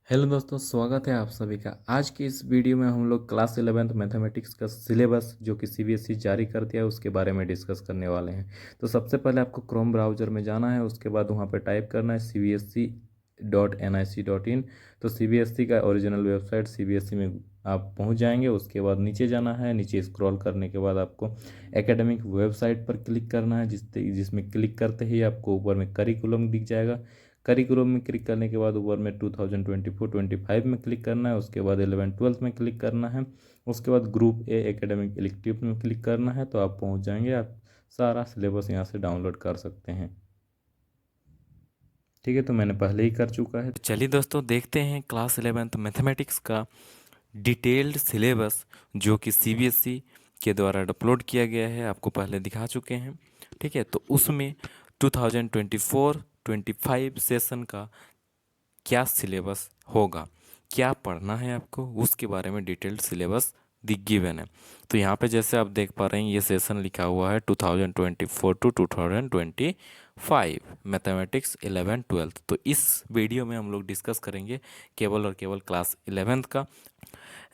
Hello दोस्तों, स्वागत है आप सभी का। आज की इस वीडियो में हम लोग क्लास 11th मैथमेटिक्स का सिलेबस जो कि सीबीएसई जारी कर दिया है उसके बारे में डिस्कस करने वाले हैं। तो सबसे पहले आपको क्रोम ब्राउज़र में जाना है, उसके बाद वहाँ पर टाइप करना है cbsc.nic.in। तो सीबीएसई का ओरिजिनल वेबसाइट सीबीएसई में आप पहुँच जाएंगे। उसके बाद नीचे जाना है, नीचे स्क्रॉल करने के बाद आपको एकेडमिक वेबसाइट पर क्लिक करना है, जिसमें क्लिक करते ही आपको ऊपर में करिकुलम दिख जाएगा। करिकुलम में क्लिक करने के बाद ऊपर में 2024-25 में क्लिक करना है। उसके बाद 11th-12th में क्लिक करना है। उसके बाद ग्रुप ए एकेडमिक इलेक्टिव में क्लिक करना है, तो आप पहुंच जाएंगे। आप सारा सिलेबस यहाँ से डाउनलोड कर सकते हैं। ठीक है, तो मैंने पहले ही कर चुका है। तो चलिए दोस्तों देखते हैं क्लास 11th मैथमेटिक्स का डिटेल्ड सिलेबस जो कि सीबीएसई के द्वारा अपलोड किया गया है, आपको पहले दिखा चुके हैं। ठीक है, तो उसमें 2024-25 सेशन का क्या सिलेबस होगा, क्या पढ़ना है आपको, उसके बारे में डिटेल्ड सिलेबस गिवन है। तो यहाँ पे जैसे आप देख पा रहे हैं ये सेशन लिखा हुआ है 2024 टू 2025 मैथमेटिक्स 11-12। तो इस वीडियो में हम लोग डिस्कस करेंगे केवल और केवल क्लास 11th का।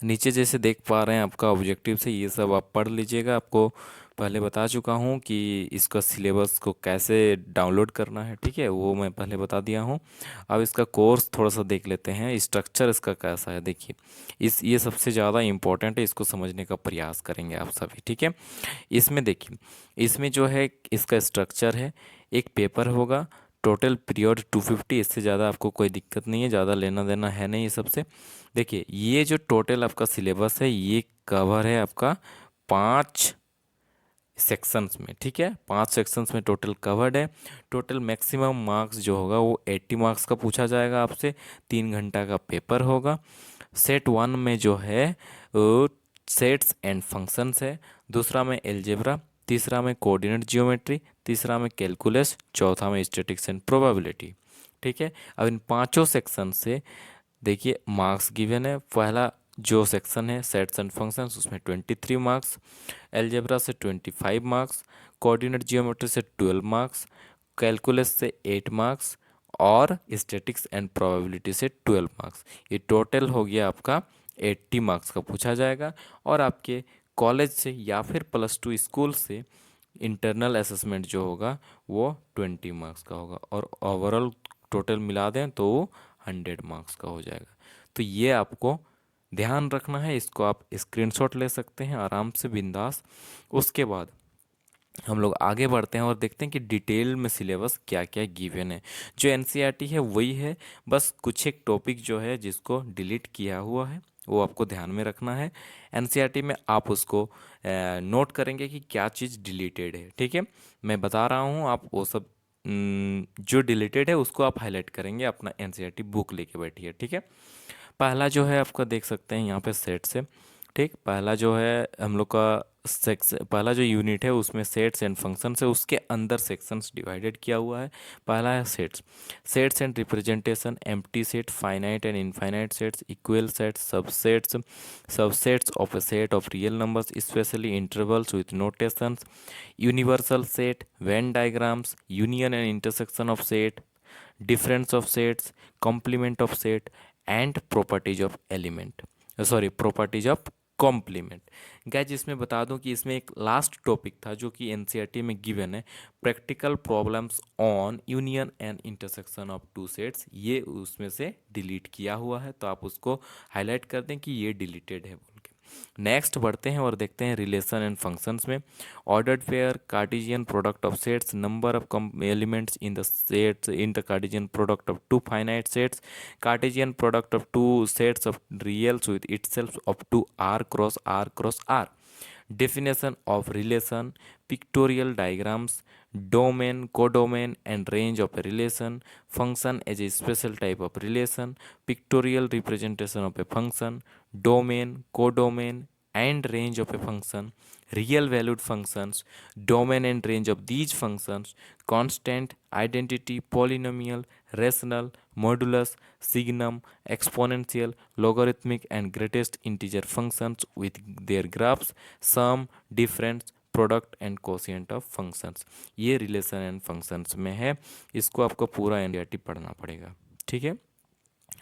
नीचे जैसे देख पा रहे हैं आपका ऑब्जेक्टिव से ये सब आप पढ़ लीजिएगा। आपको पहले बता चुका हूँ कि इसका सिलेबस को कैसे डाउनलोड करना है, ठीक है, वो मैं पहले बता दिया हूँ। अब इसका कोर्स थोड़ा सा देख लेते हैं, स्ट्रक्चर इसका कैसा है। देखिए इस ये सबसे ज़्यादा इम्पोर्टेंट है, इसको समझने का प्रयास करेंगे आप सभी। ठीक है, इसमें देखिए, इसमें जो है इसका स्ट्रक्चर है, एक पेपर होगा, टोटल पीरियड 250, इससे ज़्यादा आपको कोई दिक्कत नहीं है, ज़्यादा लेना देना है नहीं ये सबसे। देखिए ये जो टोटल आपका सिलेबस है ये कवर है आपका 5 सेक्शंस में। ठीक है, 5 सेक्शंस में टोटल कवर्ड है। टोटल मैक्सिमम मार्क्स जो होगा वो 80 मार्क्स का पूछा जाएगा आपसे। 3 घंटा का पेपर होगा। सेट 1 में जो है सेट्स एंड फंक्शंस है, दूसरा में एलजेब्रा, तीसरा में कोऑर्डिनेट जियोमेट्री, तीसरा में कैलकुलस, चौथा में स्टैटिक्स एंड प्रोबेबिलिटी। ठीक है, अब इन पांचों सेक्शन से देखिए मार्क्स गिवन है। पहला जो सेक्शन है सेट्स एंड फंक्शंस, उसमें 23 मार्क्स, एलजेब्रा से 25 मार्क्स, कोऑर्डिनेट जियोमेट्री से 12 मार्क्स, कैलकुलस से 8 मार्क्स और स्टैटिक्स एंड प्रोबेबिलिटी से 12 मार्क्स। ये टोटल हो गया आपका 80 मार्क्स का पूछा जाएगा। और आपके कॉलेज से या फिर +2 स्कूल से इंटरनल असेसमेंट जो होगा वो 20 मार्क्स का होगा, और ओवरऑल टोटल मिला दें तो वो 100 मार्क्स का हो जाएगा। तो ये आपको ध्यान रखना है, इसको आप स्क्रीनशॉट ले सकते हैं आराम से बिंदास। उसके बाद हम लोग आगे बढ़ते हैं और देखते हैं कि डिटेल में सिलेबस क्या क्या गिवन है। जो एनसीईआरटी है वही है, बस कुछ एक टॉपिक जो है जिसको डिलीट किया हुआ है वो आपको ध्यान में रखना है। एनसीईआरटी में आप उसको नोट करेंगे कि क्या चीज़ डिलीटेड है। ठीक है, मैं बता रहा हूँ, आप वो सब जो डिलीटेड है उसको आप हाईलाइट करेंगे, अपना एनसीईआरटी बुक लेके बैठिए। ठीक है, पहला जो है आपका देख सकते हैं यहाँ पे सेट्स है। ठीक, पहला जो है हम लोग का सेक्स, पहला जो यूनिट है उसमें सेट्स एंड फंक्शंस है, उसके अंदर सेक्शंस डिवाइडेड किया हुआ है। पहला है sets, sets and representation, empty set, finite and infinite sets, equal sets, subsets, subsets of a set of real numbers specially intervals with notations, universal set, Venn diagrams, union and intersection of set, difference of sets, complement of set and properties of element, sorry properties of complement. Guys इसमें बता दूं कि इसमें एक last topic था जो कि NCERT में गिवन है, practical problems on union and intersection of two sets, ये उसमें से डिलीट किया हुआ है, तो आप उसको हाईलाइट कर दें कि ये डिलीटेड है बोल के। नेक्स्ट बढ़ते हैं और देखते हैं रिलेशन एंड फंक्शंस में। Ordered pair, Cartesian product of sets, number of elements in the sets in the Cartesian product of two finite sets, Cartesian product of two sets of reals with itself of to r cross r, definition of relation, pictorial diagrams, domain, codomain and range of a relation, function as a special type of relation, pictorial representation of a function, domain, codomain and range of a function, real valued functions, domain and range of these functions, constant, identity, polynomial, rational, modulus, signum, exponential, logarithmic and greatest integer functions with their graphs, sum, difference, product and quotient of functions. ये relation and functions में है, इसको आपको पूरा NCERT पढ़ना पड़ेगा। ठीक है,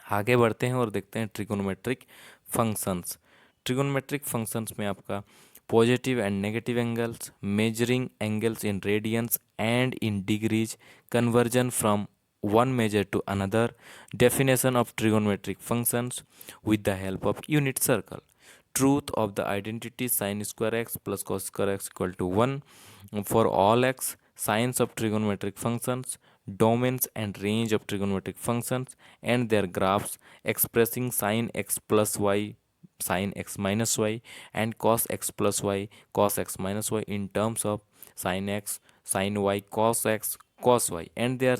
आगे बढ़ते हैं और देखते हैं ट्रिगोनोमेट्रिक फंक्शंस। ट्रिगोनोमेट्रिक फंक्शंस में आपका positive and negative angles, measuring angles in radiance and in degrees, conversion from one measure to another, definition of trigonometric functions with the help of unit circle, truth of the identity sin square x plus cos square x equal to 1 for all x, signs of trigonometric functions, domains and range of trigonometric functions and their graphs expressing sin x plus y, sin x minus y and cos x plus y, cos x minus y in terms of sin x, sin y, cos x, cos y and their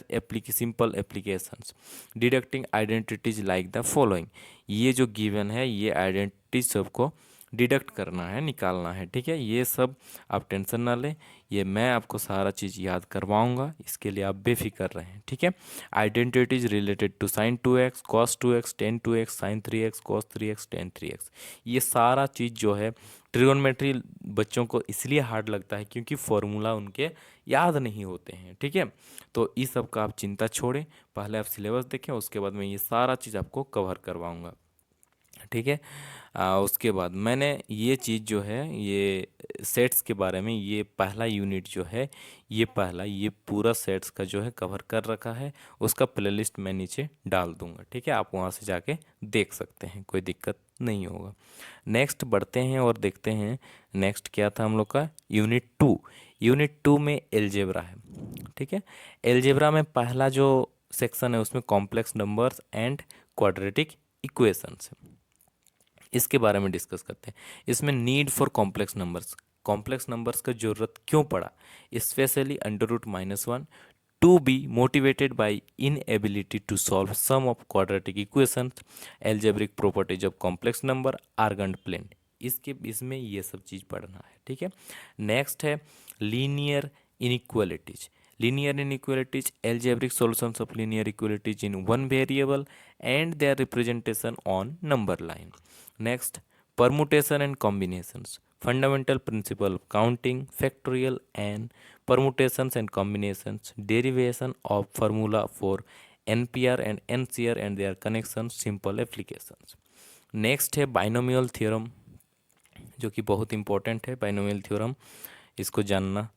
simple applications, deducting identities like the following। ये जो given है ये identity सबको deduct करना है, निकालना है, ठीक है। ये सब आप टेंशन ना लें, ये मैं आपको सारा चीज़ याद करवाऊंगा, इसके लिए आप बेफिक्र रहें, ठीक है। Identities related to sine 2x, cos 2x, tan 2x, sine 3x, cos 3x, tan 3x, ये सारा चीज़ जो है ट्रिगोनोमेट्री बच्चों को इसलिए हार्ड लगता है क्योंकि फॉर्मूला उनके याद नहीं होते हैं, ठीक है। तो इस सब का आप चिंता छोड़ें, पहले आप सिलेबस देखें, उसके बाद मैं ये सारा चीज़ आपको कवर करवाऊंगा, ठीक है। उसके बाद मैंने ये चीज़ जो है ये सेट्स के बारे में, ये पहला यूनिट जो है ये पूरा सेट्स का जो है कवर कर रखा है, उसका प्लेलिस्ट मैं नीचे डाल दूंगा, ठीक है। आप वहाँ से जाके देख सकते हैं, कोई दिक्कत नहीं होगा। नेक्स्ट बढ़ते हैं और देखते हैं नेक्स्ट क्या था हम लोग का, यूनिट 2 में एलजेब्रा है, ठीक है। एलजेब्रा में पहला जो सेक्शन है उसमें complex numbers and quadratic equations है, इसके बारे में डिस्कस करते हैं। इसमें नीड फॉर कॉम्प्लेक्स नंबर्स का जरूरत क्यों पड़ा, specially under root -1 to be motivated by inability to solve some of quadratic equation, algebraic properties of complex number, Argand plane, इसमें ये सब चीज़ पढ़ना है, ठीक है। नेक्स्ट है linear inequalities, algebraic solutions of linear equalities in one variable and their representation on number line. Next, permutation and combinations, fundamental principle of counting, factorial and permutations and combinations, derivation of formula for NPR and NCR and their connections, simple applications. Next है binomial theorem, जो कि बहुत important है। Binomial theorem इसको जानना,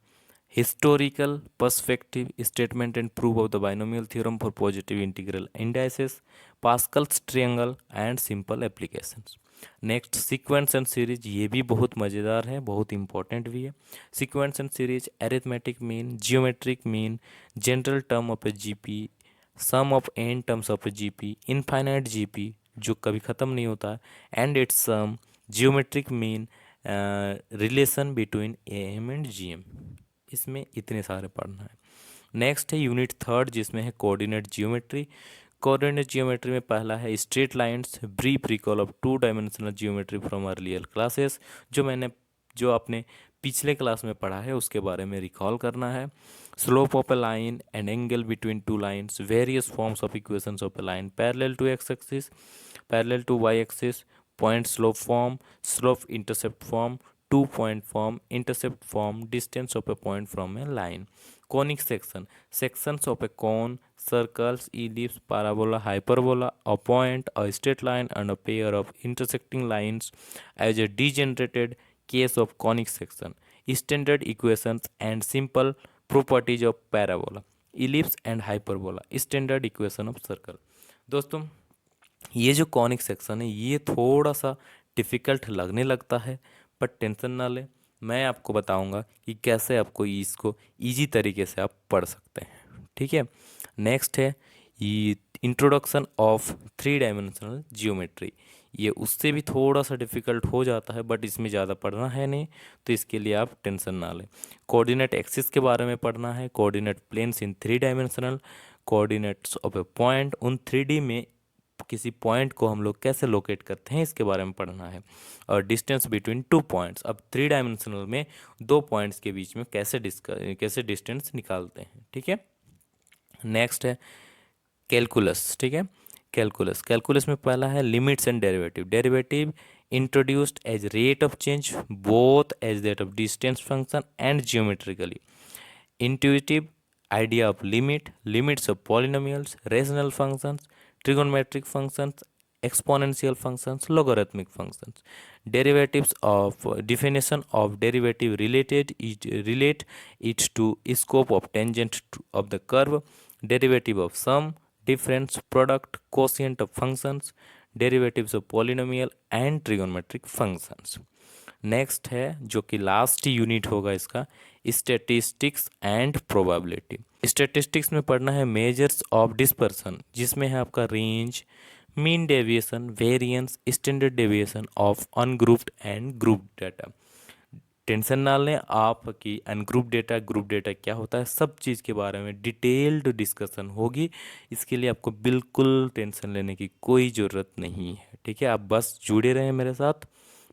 historical perspective statement and proof of the binomial theorem for positive integral indices, Pascal's triangle and simple applications. Next sequence and series, ये भी बहुत मज़ेदार है, बहुत इंपॉर्टेंट भी है। Sequence and series, arithmetic mean, geometric mean, general term of a GP, sum of n terms of a GP, infinite GP जो कभी ख़त्म नहीं होता, and its sum, geometric mean, relation between A M and G M, इसमें इतने सारे पढ़ना है। नेक्स्ट है यूनिट 3 जिसमें है कोऑर्डिनेट जियोमेट्री। कोऑर्डिनेट जियोमेट्री में पहला है straight lines, brief recall of 2 dimensional geometry from earlier classes, जो आपने पिछले क्लास में पढ़ा है उसके बारे में रिकॉल करना है। Slope of a line and angle between 2 lines, various forms of equations of a line parallel to x axis, parallel to y axis, point slope form, slope intercept form, 2 point form, intercept form, distance of a point from a line. Conic section, sections of a cone, circles, ellipse, parabola, hyperbola, a point, a straight line and a pair of intersecting lines as a degenerated case of conic section. Standard equations and simple properties of parabola, ellipse and hyperbola, standard equation of circle. दोस्तों ये जो conic section है ये थोड़ा सा difficult लगने लगता है, पर टेंशन ना लें, मैं आपको बताऊंगा कि कैसे आपको इसको इजी तरीके से आप पढ़ सकते हैं, ठीक है। नेक्स्ट है ये इंट्रोडक्शन ऑफ 3 डायमेंशनल जियोमेट्री, ये उससे भी थोड़ा सा डिफ़िकल्ट हो जाता है, बट इसमें ज़्यादा पढ़ना है नहीं, तो इसके लिए आप टेंशन ना लें। कोऑर्डिनेट एक्सिस के बारे में पढ़ना है, coordinate planes in 3 dimensional, coordinates of a point, उन 3D में किसी पॉइंट को हम लोग कैसे लोकेट करते हैं इसके बारे में पढ़ना है, और डिस्टेंस बिटवीन 2 पॉइंट्स, अब 3 डायमेंशनल में 2 पॉइंट्स के बीच में कैसे डिस्टेंस निकालते हैं, ठीक है। नेक्स्ट है कैलकुलस, ठीक है। कैलकुलस में पहला है limits and derivative introduced as rate of change both as that of distance function and geometrically, intuitive idea of limit's of polynomials, rational functions, trigonometric functions, exponential functions, logarithmic functions. Derivatives of definition of derivative relate it to scope of tangent of the curve, derivative of sum, difference, product, quotient of functions, derivatives of polynomial and trigonometric functions. Next है जो कि last unit होगा इसका, statistics and probability. Statistics में पढ़ना है measures of dispersion, जिसमें है आपका range, mean deviation, variance, standard deviation of ungrouped and group data. Tension ना लें आप कि अनग्रुप डेटा ग्रुप डेटा क्या होता है, सब चीज़ के बारे में डिटेल्ड डिस्कशन होगी। इसके लिए आपको बिल्कुल टेंशन लेने की कोई ज़रूरत नहीं है, ठीक है। आप बस जुड़े रहें मेरे साथ,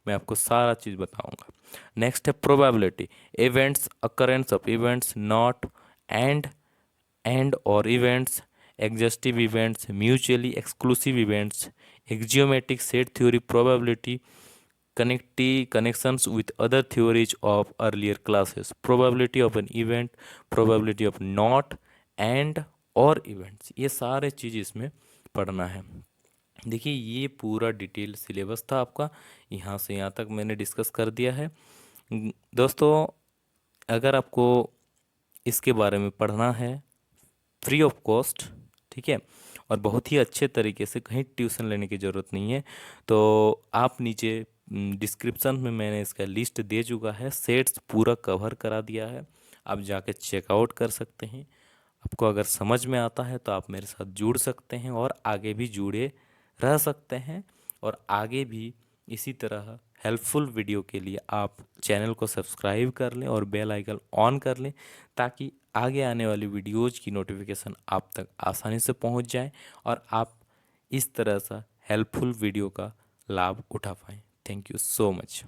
मैं आपको सारा चीज़ बताऊंगा। नेक्स्ट है probability, events, occurrence of events, not and और events, exhaustive events, mutually exclusive events, axiomatic set theory, probability, connections with other theories of earlier classes, probability of an event, probability of not and और events, ये सारे चीज़ इसमें पढ़ना है। देखिए ये पूरा डिटेल सिलेबस था आपका, यहाँ से यहाँ तक मैंने डिस्कस कर दिया है। दोस्तों अगर आपको इसके बारे में पढ़ना है फ्री ऑफ कॉस्ट, ठीक है, और बहुत ही अच्छे तरीके से, कहीं ट्यूशन लेने की ज़रूरत नहीं है, तो आप नीचे डिस्क्रिप्शन में मैंने इसका लिस्ट दे चुका है, सेट्स पूरा कवर करा दिया है, आप जाके चेकआउट कर सकते हैं। आपको अगर समझ में आता है तो आप मेरे साथ जुड़ सकते हैं और आगे भी जुड़े रह सकते हैं, और आगे भी इसी तरह हेल्पफुल वीडियो के लिए आप चैनल को सब्सक्राइब कर लें और बेल आइकन ऑन कर लें, ताकि आगे आने वाली वीडियोज़ की नोटिफिकेशन आप तक आसानी से पहुंच जाए और आप इस तरह सा हेल्पफुल वीडियो का लाभ उठा पाएँ। Thank you so much.